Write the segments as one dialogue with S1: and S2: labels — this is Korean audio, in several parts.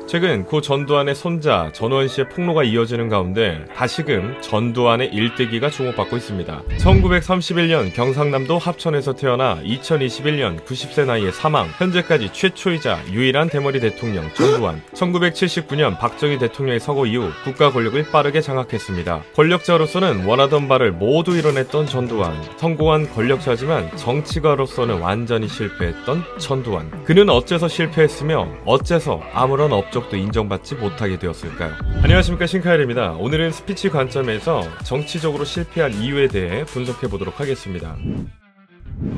S1: 최근 고 전두환의 손자 전우환 씨의 폭로가 이어지는 가운데 다시금 전두환의 일대기가 주목받고 있습니다. 1931년 경상남도 합천에서 태어나 2021년 90세 나이에 사망, 현재까지 최초이자 유일한 대머리 대통령 전두환. 1979년 박정희 대통령의 서거 이후 국가 권력을 빠르게 장악했습니다. 권력자로서는 원하던 바를 모두 이뤄냈던 전두환. 성공한 권력자지만 정치가로서는 완전히 실패했던 전두환. 그는 어째서 실패했으며 어째서 아무런 업적도 인정받지 못하게 되었을까요? 안녕하십니까, 신카엘입니다. 오늘은 스피치 관점에서 정치적으로 실패한 이유에 대해 분석해보도록 하겠습니다.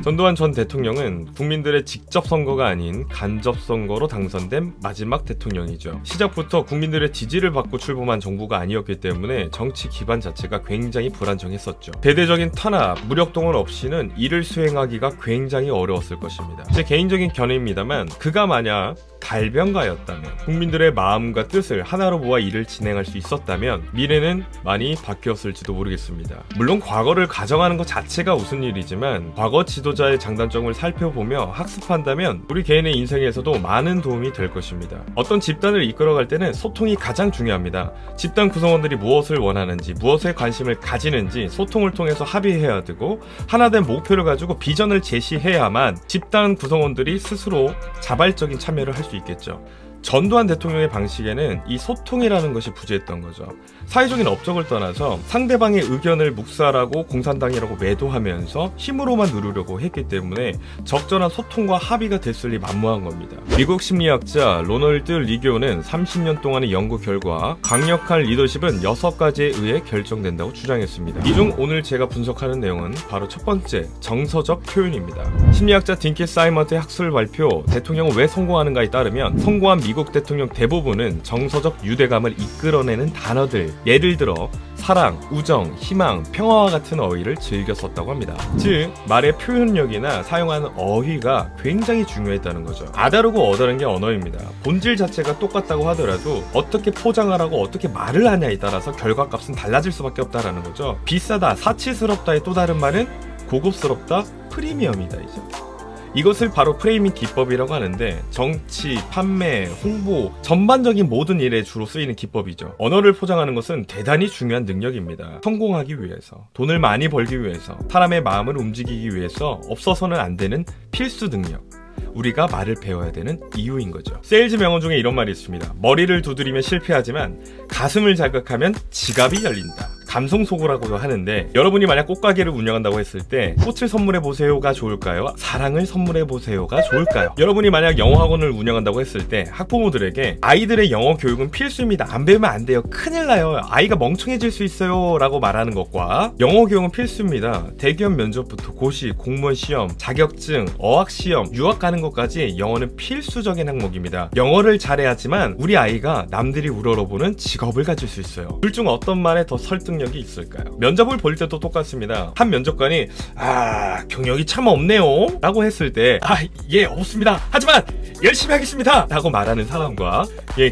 S1: 전두환 전 대통령은 국민들의 직접 선거가 아닌 간접 선거로 당선된 마지막 대통령이죠. 시작부터 국민들의 지지를 받고 출범한 정부가 아니었기 때문에 정치 기반 자체가 굉장히 불안정했었죠. 대대적인 탄압, 무력동원 없이는 이를 수행하기가 굉장히 어려웠을 것입니다. 제 개인적인 견해입니다만 그가 만약 달변가였다면, 국민들의 마음과 뜻을 하나로 모아 일을 진행할 수 있었다면 미래는 많이 바뀌었을지도 모르겠습니다. 물론 과거를 가정하는 것 자체가 우스운 일이지만 과거 지도자의 장단점을 살펴보며 학습한다면 우리 개인의 인생에서도 많은 도움이 될 것입니다. 어떤 집단을 이끌어갈 때는 소통이 가장 중요합니다. 집단 구성원들이 무엇을 원하는지, 무엇에 관심을 가지는지 소통을 통해서 합의해야 되고, 하나된 목표를 가지고 비전을 제시해야만 집단 구성원들이 스스로 자발적인 참여를 할 수 있겠죠. 전두환 대통령의 방식에는 이 소통이라는 것이 부재했던 거죠. 사회적인 업적을 떠나서 상대방의 의견을 묵살하고 공산당이라고 매도하면서 힘으로만 누르려고 했기 때문에 적절한 소통과 합의가 됐을 리 만무한 겁니다. 미국 심리학자 로널드 리교는 30년 동안의 연구 결과 강력한 리더십은 6가지에 의해 결정된다고 주장했습니다. 이 중 오늘 제가 분석하는 내용은 바로 첫 번째, 정서적 표현입니다. 심리학자 딩키 사이먼트의 학술 발표 대통령은 왜 성공하는가에 따르면 성공한 미국 대통령 대부분은 정서적 유대감을 이끌어내는 단어들, 예를 들어 사랑, 우정, 희망, 평화와 같은 어휘를 즐겨 썼다고 합니다. 즉, 말의 표현력이나 사용하는 어휘가 굉장히 중요했다는 거죠. 아다르고 어다른 게 언어입니다. 본질 자체가 똑같다고 하더라도 어떻게 포장하라고 어떻게 말을 하냐에 따라서 결과값은 달라질 수밖에 없다라는 거죠. 비싸다, 사치스럽다의 또 다른 말은 고급스럽다, 프리미엄이다 이죠. 이것을 바로 프레이밍 기법이라고 하는데 정치, 판매, 홍보, 전반적인 모든 일에 주로 쓰이는 기법이죠. 언어를 포장하는 것은 대단히 중요한 능력입니다. 성공하기 위해서, 돈을 많이 벌기 위해서, 사람의 마음을 움직이기 위해서 없어서는 안 되는 필수 능력. 우리가 말을 배워야 되는 이유인 거죠. 세일즈 명언 중에 이런 말이 있습니다. 머리를 두드리면 실패하지만 가슴을 자극하면 지갑이 열린다. 감성 소구라고도 하는데, 여러분이 만약 꽃가게를 운영한다고 했을 때 꽃을 선물해보세요가 좋을까요? 사랑을 해보세요가 좋을까요? 여러분이 만약 영어학원을 운영한다고 했을 때 학부모들에게 아이들의 영어 교육은 필수입니다. 안 배우면 안 돼요. 큰일 나요. 아이가 멍청해질 수 있어요. 라고 말하는 것과 영어 교육은 필수입니다. 대기업 면접부터 고시, 공무원 시험, 자격증, 어학 시험, 유학 가는 것까지 영어는 필수적인 항목입니다. 영어를 잘해야지만 우리 아이가 남들이 우러러보는 직업을 가질 수 있어요. 둘 중 어떤 말에 더 설득력이 있을까요? 면접을 볼 때도 똑같습니다. 한 면접관이 경력이 참 없네요 라고 했을 때 예, 없습니다. 하지만 열심히 하겠습니다 라고 말하는 사람과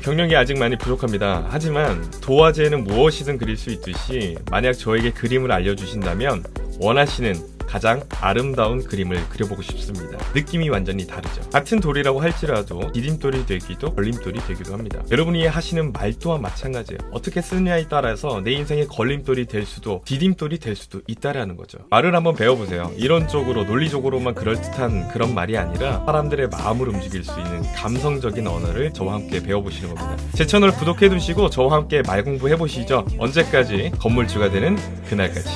S1: 경력이 아직 많이 부족합니다. 하지만 도화지에는 무엇이든 그릴 수 있듯이 만약 저에게 그림을 알려주신다면 원하시는 가장 아름다운 그림을 그려보고 싶습니다. 느낌이 완전히 다르죠. 같은 돌이라고 할지라도 디딤돌이 되기도 걸림돌이 되기도 합니다. 여러분이 하시는 말 또한 마찬가지예요. 어떻게 쓰느냐에 따라서 내 인생의 걸림돌이 될 수도 디딤돌이 될 수도 있다라는 거죠. 말을 한번 배워보세요. 이론적으로 논리적으로만 그럴듯한 그런 말이 아니라 사람들의 마음을 움직일 수 있는 감성적인 언어를 저와 함께 배워보시는 겁니다. 제 채널 구독해두시고 저와 함께 말 공부해보시죠. 언제까지 건물주가 되는 그날까지.